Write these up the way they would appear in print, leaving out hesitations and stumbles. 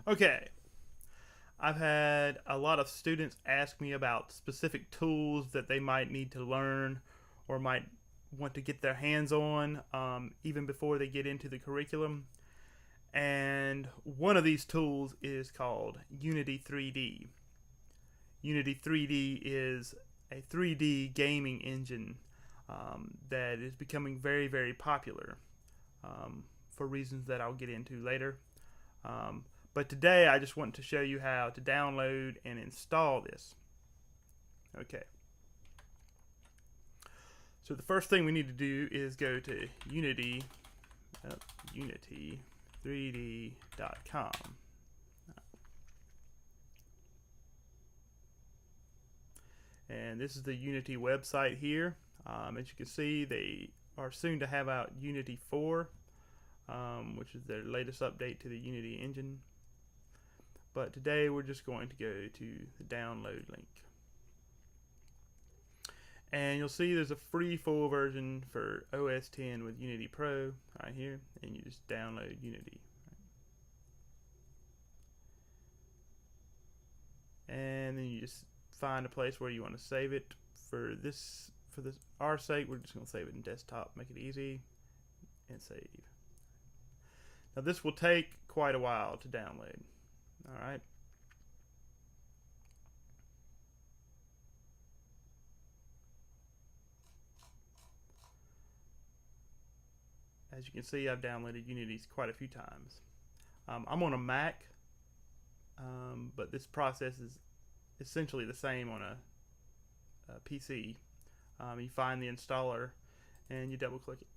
Okay, I've had a lot of students ask me about specific tools that they might need to learn or might want to get their hands on even before they get into the curriculum. And one of these tools is called Unity 3D. Unity 3D is a 3D gaming engine that is becoming very, very popular for reasons that I'll get into later. Um, but today I just want to show you how to download and install this. Okay, so the first thing we need to do is go to unity3d.com. And this is the Unity website here. As you can see, they are soon to have out Unity 4, which is their latest update to the Unity engine. But today we're just going to go to the download link. And you'll see there's a free full version for OS 10 with Unity Pro right here, and you just download Unity. And then you just find a place where you want to save it. For our sake, we're just going to save it in desktop, make it easy, and save. Now this will take quite a while to download. All right. As you can see, I've downloaded Unity quite a few times. I'm on a Mac, but this process is essentially the same on a PC. You find the installer and you double click it.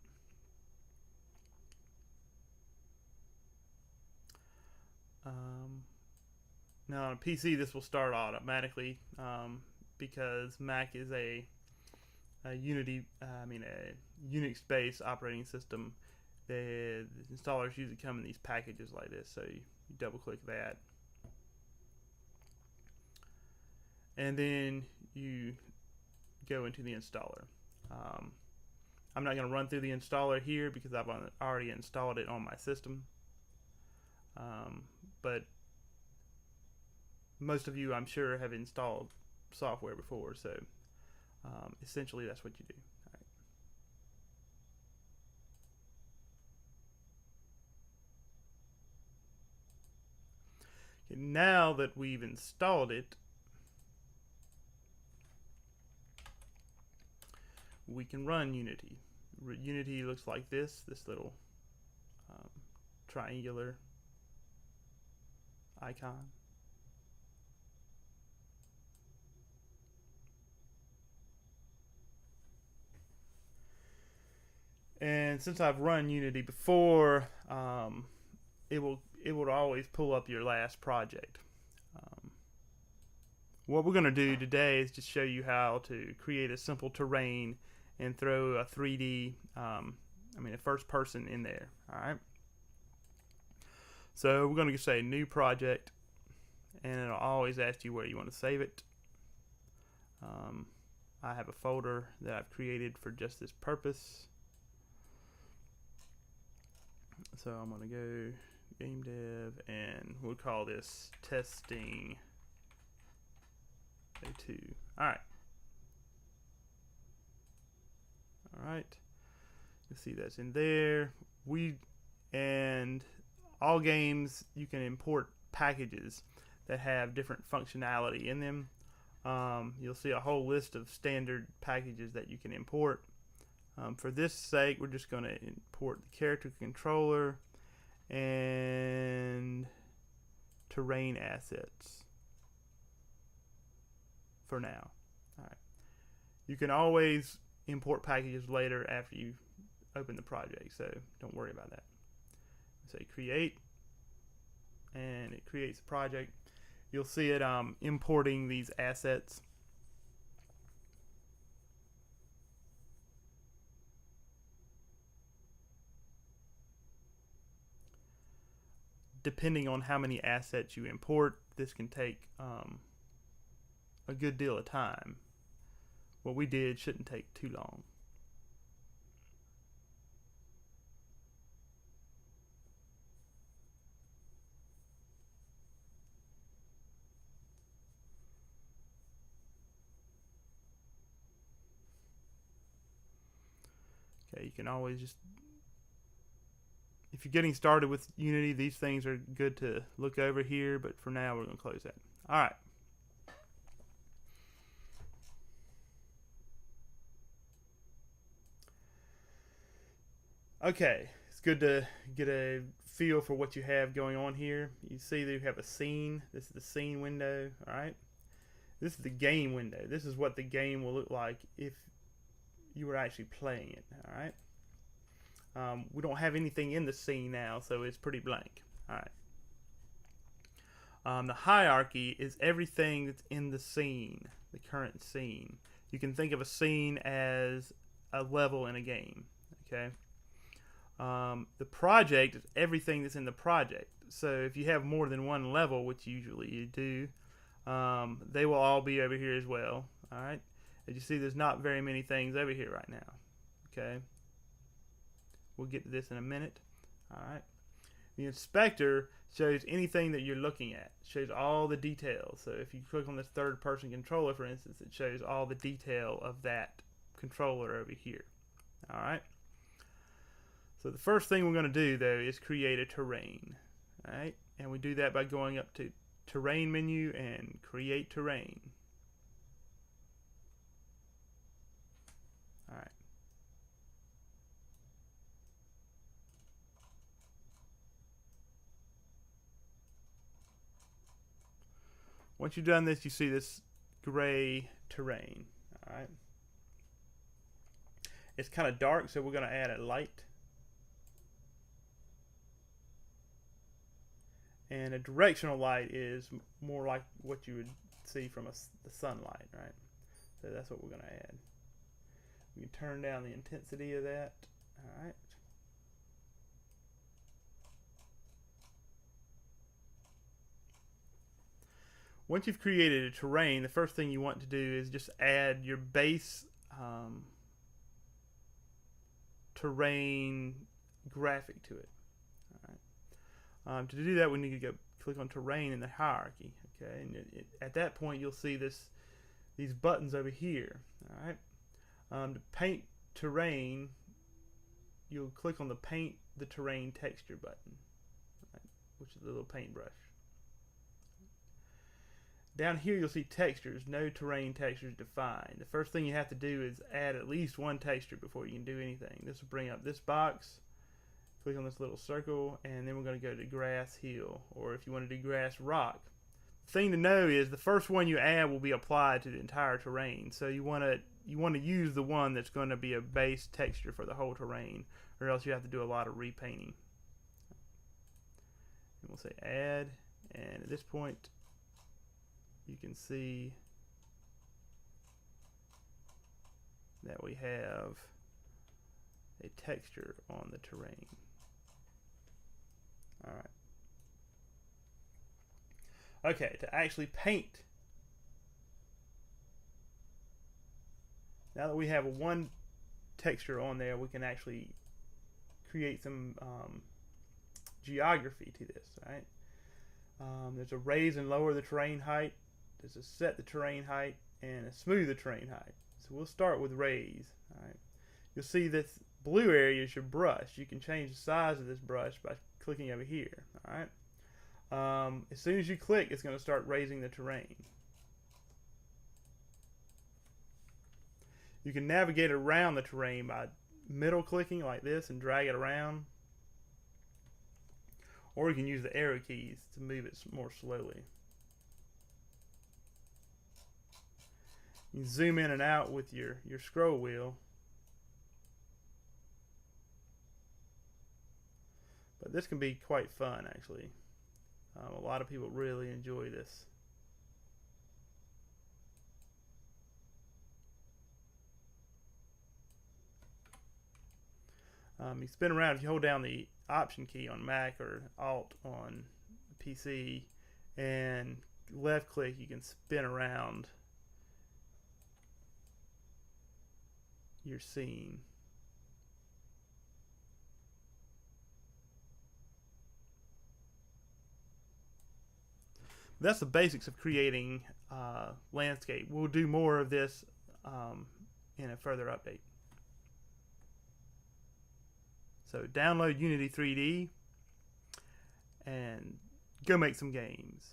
Now on a PC this will start automatically because Mac is a Unix based operating system. The installers usually come in these packages like this, so you double click that, and then you go into the installer. I'm not going to run through the installer here because I've already installed it on my system, but most of you, I'm sure, have installed software before, so essentially that's what you do. Okay, now that we've installed it, we can run Unity. Unity looks like this little triangular icon. And since I've run Unity before, it will always pull up your last project. What we're going to do today is just show you how to create a simple terrain and throw a 3D, a first person in there. All right. So we're going to say new project, and it'll always ask you where you want to save it. I have a folder that I've created for just this purpose. So I'm going to go game dev, and we'll call this testing A2. All right. You see that's in there. And all games you can import packages that have different functionality in them. You'll see a whole list of standard packages that you can import. For this sake, we're just going to import the character controller and terrain assets for now. All right. You can always import packages later after you open the project, so don't worry about that. Say create, and it creates a project. You'll see it importing these assets. Depending on how many assets you import, this can take a good deal of time. What we did shouldn't take too long. Okay, you can always just, if you're getting started with Unity, these things are good to look over here, but for now we're going to close that. All right. Okay, it's good to get a feel for what you have going on here. You see that you have a scene. This is the scene window, all right? This is the game window. This is what the game will look like if you were actually playing it, all right? We don't have anything in the scene now, so it's pretty blank, all right? The hierarchy is everything that's in the scene, the current scene. You can think of a scene as a level in a game, okay? The project is everything that's in the project. So if you have more than one level, which usually you do, they will all be over here as well. All right. As you see, there's not very many things over here right now. Okay. We'll get to this in a minute. All right. The inspector shows anything that you're looking at. It shows all the details. So if you click on this third-person controller, for instance, it shows all the detail of that controller over here. All right. So the first thing we're going to do, though, is create a terrain. All right? And we do that by going up to Terrain menu and Create Terrain. All right. Once you've done this, you see this gray terrain. All right. It's kind of dark, so we're going to add a light. And a directional light is more like what you would see from the sunlight, right? So that's what we're going to add. We can turn down the intensity of that. All right. Once you've created a terrain, the first thing you want to do is just add your base terrain graphic to it. To do that, we need to go click on terrain in the hierarchy. Okay, and at that point, you'll see these buttons over here. All right. To paint terrain, you'll click on the paint the terrain texture button, right, which is the little paintbrush. Down here, you'll see textures. No terrain textures defined. The first thing you have to do is add at least one texture before you can do anything. This will bring up this box. Click on this little circle, and then we're going to go to grass hill, or if you want to do grass rock. The thing to know is the first one you add will be applied to the entire terrain, so you want to use the one that's going to be a base texture for the whole terrain, or else you have to do a lot of repainting. And we'll say add, and at this point you can see that we have a texture on the terrain. All right. Okay, to actually paint. Now that we have one texture on there, we can actually create some geography to this. Right? There's a raise and lower the terrain height. There's a set the terrain height and a smooth the terrain height. So we'll start with raise. All right. You'll see this blue area is your brush. You can change the size of this brush by clicking over here. All right. As soon as you click, it's going to start raising the terrain. You can navigate around the terrain by middle clicking like this and drag it around. Or you can use the arrow keys to move it more slowly. You can zoom in and out with your scroll wheel. But this can be quite fun, actually. A lot of people really enjoy this. You spin around if you hold down the Option key on Mac or Alt on PC and left click, you can spin around your scene. That's the basics of creating landscape. We'll do more of this in a further update. So download Unity 3D and go make some games.